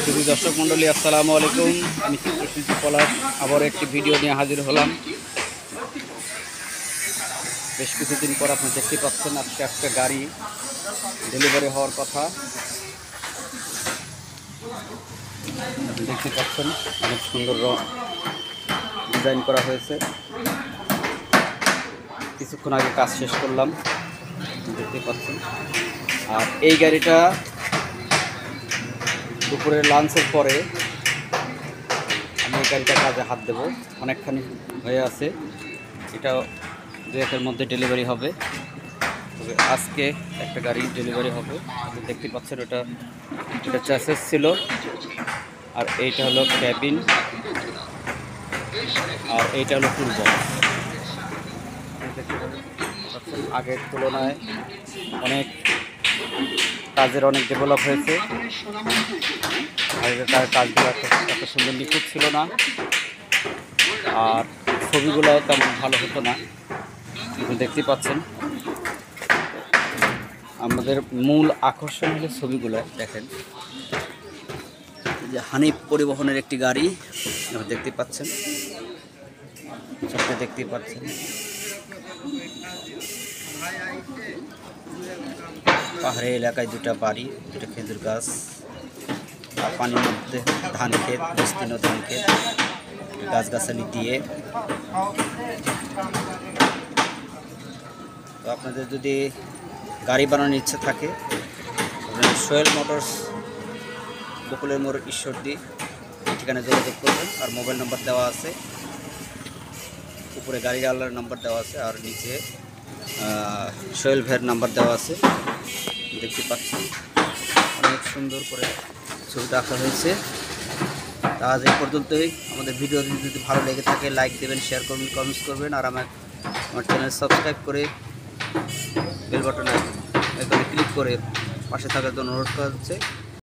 শুধু দর্শক মণ্ডলী, আসসালামু আলাইকুম। আমি চিত্রশিল্পী পলাশ আবার একটি ভিডিও নিয়ে হাজির হলাম। বেশ কিছুদিন পর আপনি দেখতে পাচ্ছেন আজকে একটা গাড়ি ডেলিভারি হওয়ার কথা। আপনি দেখতে পাচ্ছেন অনেক সুন্দর ডিজাইন করা হয়েছে। কিছুক্ষণ আগে কাজ শেষ করলাম, দেখতে পাচ্ছেন। আর এই গাড়িটা দুপুরে লাঞ্চের পরে আমি এই গাড়িটা কাজে হাত দেবো। অনেকখানি হয়ে আছে, এটা 2-1 মধ্যে ডেলিভারি হবে। তবে আজকে একটা গাড়ি ডেলিভারি হবে। আপনি দেখতে পাচ্ছেন এটা চ্যাসিস ছিল, আর এইটা হলো ক্যাবিন, আর এইটা হলো টুল বক্স। আগের তুলনায় অনেক ডেভেলপ হয়েছে। আগেকার কাজগুলো এত সুন্দর নিখুঁত ছিল না, আর ছবিগুলো তেমন ভালো হতো না। দেখতে পাচ্ছেন আমাদের মূল আকর্ষণ হলো ছবিগুলো। দেখেন, যে হানিফ পরিবহনের একটি গাড়ি দেখতে পাচ্ছেন, সাথে দেখতে পাচ্ছেন পাহাড়ি এলাকায় দুটা বাড়ি, দুটা খেজুর গাছ, আর পানির মধ্যে ধান ক্ষেত, বিস্তীর্ণ ধান ক্ষেত, গাছগাছালি দিয়ে। তো আপনাদের যদি গাড়ি বানানোর ইচ্ছা থাকে, সোহেল মোটরস, বকুলের মোড়, ঈশ্বরদী, এই ঠিকানায় যোগাযোগ করবেন। আর মোবাইল নাম্বার দেওয়া আছে, উপরে গাড়ির আলার নাম্বার দেওয়া আছে, আর নিচে সোহেল ভাইয়ের নাম্বার দেওয়া আছে। দেখতে পাচ্ছেন অনেক সুন্দর করে ছবিটা আঁকা হয়েছে। আজ এই পর্যন্তই। আমাদের ভিডিও যদি ভালো লেগে থাকে লাইক দেবেন, শেয়ার করবেন, কমেন্টস করবেন, আর আমার চ্যানেল সাবস্ক্রাইব করে বেল বাটনে ক্লিক করে পাশে থাকার জন্য অনুরোধ করা হচ্ছে।